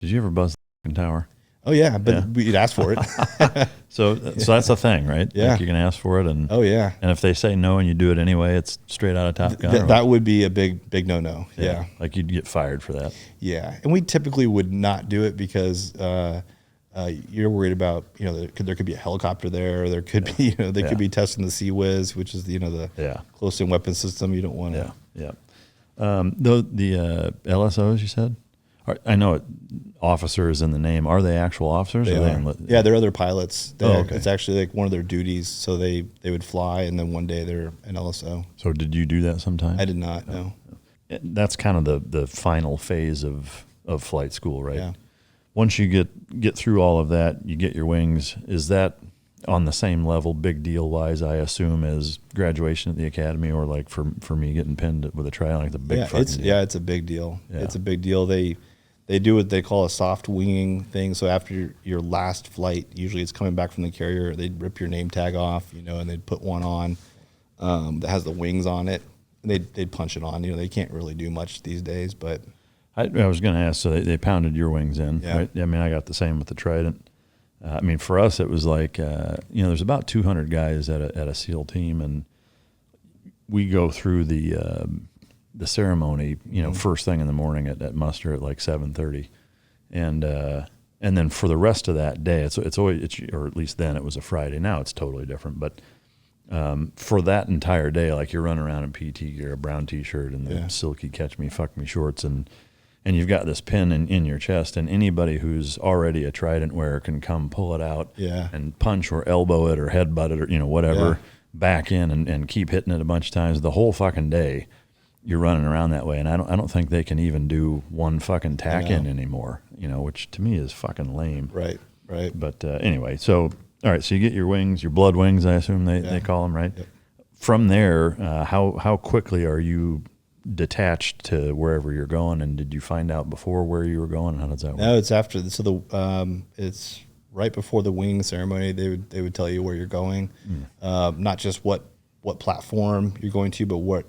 Did you ever buzz the fucking tower? Oh yeah, but you'd ask for it. So that's the thing, right? Yeah. Like you can ask for it, and Oh yeah. and if they say no and you do it anyway, it's straight out of Top Gun. That would be a big no. Yeah. Like you'd get fired for that. Yeah, and we typically would not do it because you're worried about there could be a helicopter there, or there could be they could be testing the Sea Whiz, which is the close-in weapon system. You don't want to. Yeah. Though the LSOs you said, I know it, officer is in the name. Are they actual officers? They are. Yeah, they're other pilots. Okay. It's actually like one of their duties. So they would fly, and then one day they're an LSO. So did you do that sometime? I did not. No. That's kind of the final phase of flight school, right? Yeah. Once you get through all of that, you get your wings. Is that on the same level, big deal wise, I assume, as graduation at the academy, or like for me getting pinned with a try, like the big fucking deal? Yeah, it's a big deal. Yeah. It's a big deal. They do what they call a soft winging thing. So after your last flight, usually it's coming back from the carrier, they'd rip your name tag off, and they'd put one on that has the wings on it. And they'd punch it on. They can't really do much these days, but I was going to ask, so they pounded your wings in, Yeah. right? I mean, I got the same with the Trident. I mean, for us, it was like, there's about 200 guys at a SEAL team, and we go through the ceremony, first thing in the morning at muster at like 7:30, and then for the rest of that day, it's always, or at least then it was a Friday. Now it's totally different, but for that entire day, like you're running around in PT gear, a brown T-shirt, and the silky catch me, fuck me shorts, and you've got this pin in your chest, and anybody who's already a Trident wearer can come pull it out and punch or elbow it or headbutt it or whatever back in and keep hitting it a bunch of times the whole fucking day. You're running around that way, and I don't think they can even do one fucking tack in anymore. Which to me is fucking lame. Right. But anyway, so all right, so you get your wings, your blood wings, I assume they call them, right? Yep. From there, how quickly are you detached to wherever you're going, and did you find out before where you were going? How does that work? No, it's after. So it's right before the wing ceremony. They would tell you where you're going, not just what platform you're going to, but what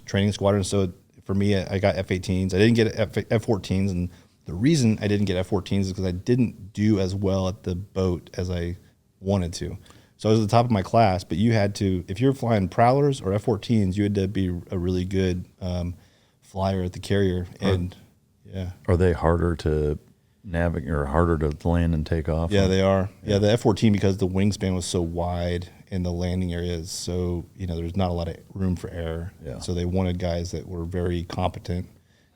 training squadron. So for me, I got F-18s. I didn't get F-14s, and the reason I didn't get F-14s is because I didn't do as well at the boat as I wanted to. So I was at the top of my class, but you had to, if you're flying Prowlers or F-14s, you had to be a really good flyer at the carrier. And Are they harder to navigate or harder to land and take off? Yeah, they are. Yeah, the F-14, because the wingspan was so wide and the landing area is so, there's not a lot of room for error. Yeah. So they wanted guys that were very competent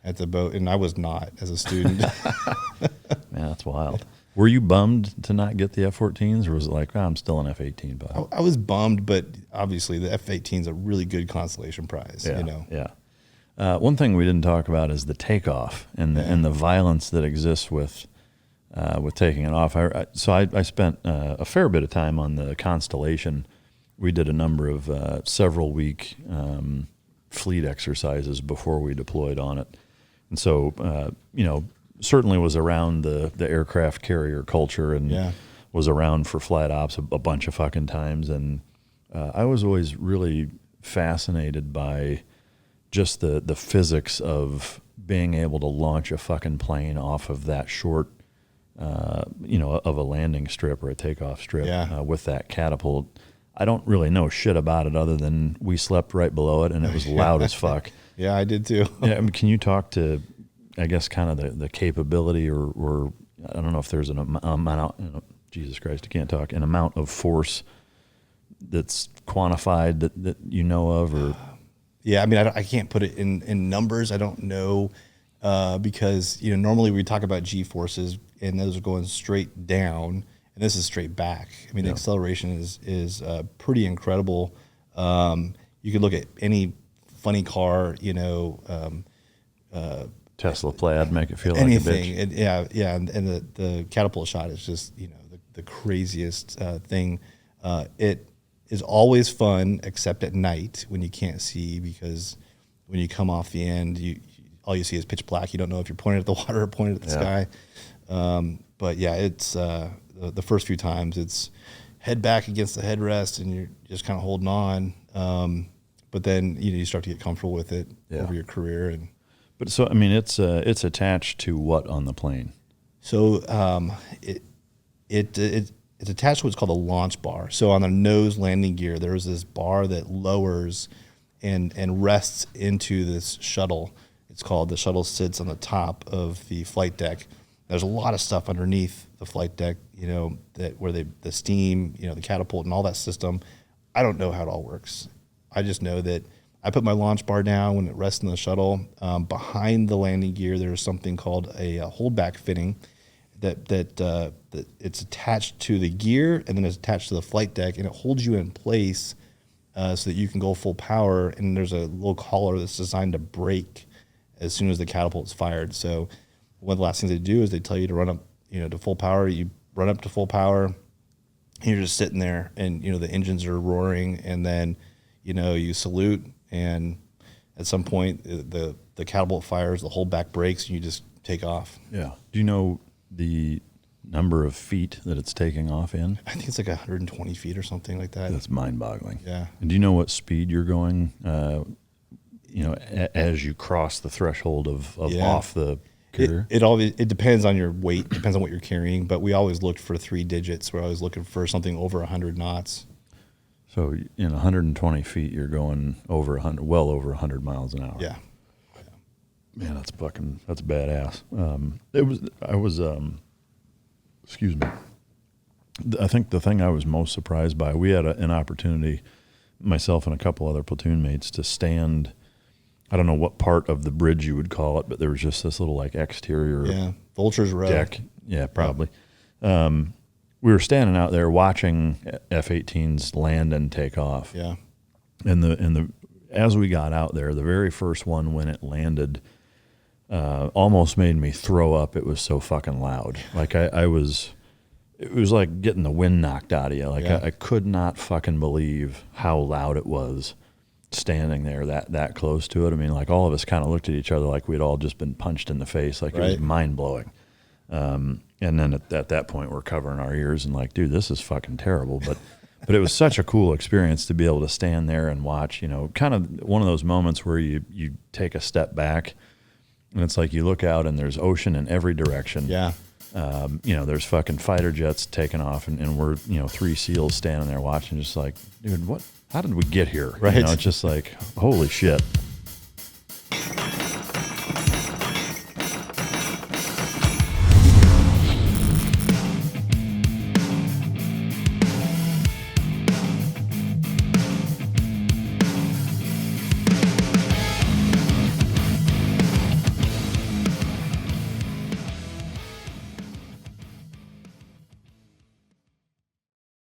at the boat, and I was not as a student. Man, that's wild. Were you bummed to not get the F-14s, or was it like, I'm still an F-18 pilot? I was bummed, but obviously the F-18 is a really good consolation prize. Yeah. One thing we didn't talk about is the takeoff and the violence that exists with taking it off. So I spent a fair bit of time on the Constellation. We did a number of several week fleet exercises before we deployed on it, and so certainly was around the aircraft carrier culture and was around for flat ops a bunch of fucking times, and I was always really fascinated by just the physics of being able to launch a fucking plane off of that short, of a landing strip or a takeoff strip with that catapult. I don't really know shit about it other than we slept right below it and it was loud as fuck. Yeah, I did too. Yeah, I mean, can you talk to, I guess, kind of the capability or I don't know if there's an amount, Jesus Christ, I can't talk, an amount of force that's quantified that you know of, or... Yeah, I mean, I can't put it in numbers. I don't know because, normally we talk about G-forces and those are going straight down, and this is straight back. I mean, the acceleration is pretty incredible. You could look at any funny car, Tesla Plaid, make it feel anything. like a bitch. And the catapult shot is just, the craziest thing. It is always fun, except at night when you can't see, because when you come off the end, all you see is pitch black. You don't know if you're pointing at the water or pointing at the sky. But yeah, it's the first few times it's head back against the headrest and you're just kind of holding on. But then you start to get comfortable with it over your career. And but so I mean, it's attached to what on the plane? So it's attached to what's called a launch bar. So on the nose landing gear, there's this bar that lowers and rests into this shuttle. It's called, the shuttle sits on the top of the flight deck. There's a lot of stuff underneath the flight deck, that where the steam, the catapult and all that system. I don't know how it all works. I just know that I put my launch bar down when it rests in the shuttle. Behind the landing gear, there's something called a holdback fitting that it's attached to the gear, and then it's attached to the flight deck, and it holds you in place so that you can go full power. And there's a little collar that's designed to break as soon as the catapult's fired. So one of the last things they do is they tell you to run up, to full power. You run up to full power, and you're just sitting there, and the engines are roaring, and then you salute, and at some point the catapult fires, the holdback breaks, and you just take off. Yeah. Do you know the number of feet that it's taking off in? I think it's like 120 feet or something like that. That's mind-boggling. Yeah. And do you know what speed you're going, as you cross the threshold of off the cutter? It depends on your weight, depends on what you're carrying, but we always looked for 3 digits. We're always looking for something over 100 knots. So in 120 feet, you're going well over 100 miles an hour. Yeah. Man, that's badass. Excuse me. I think the thing I was most surprised by, we had an opportunity, myself and a couple other platoon mates, to stand, I don't know what part of the bridge you would call it, but there was just this little exterior Vulture's Row deck. Yeah, probably. We were standing out there watching F-18s land and take off. Yeah. And as we got out there, the very first one, when it landed, almost made me throw up. It was so fucking loud. Like it was like getting the wind knocked out of you. Like I could not fucking believe how loud it was standing there that close to it. I mean, like all of us kind of looked at each other like we'd all just been punched in the face. Like it was mind blowing. And then at that point we're covering our ears and like, dude, this is fucking terrible. But it was such a cool experience to be able to stand there and watch, kind of one of those moments where you take a step back. And it's like you look out and there's ocean in every direction. Yeah. There's fucking fighter jets taking off, and we're, 3 SEALs standing there watching, just like, dude, how did we get here? Right. It's just like, holy shit.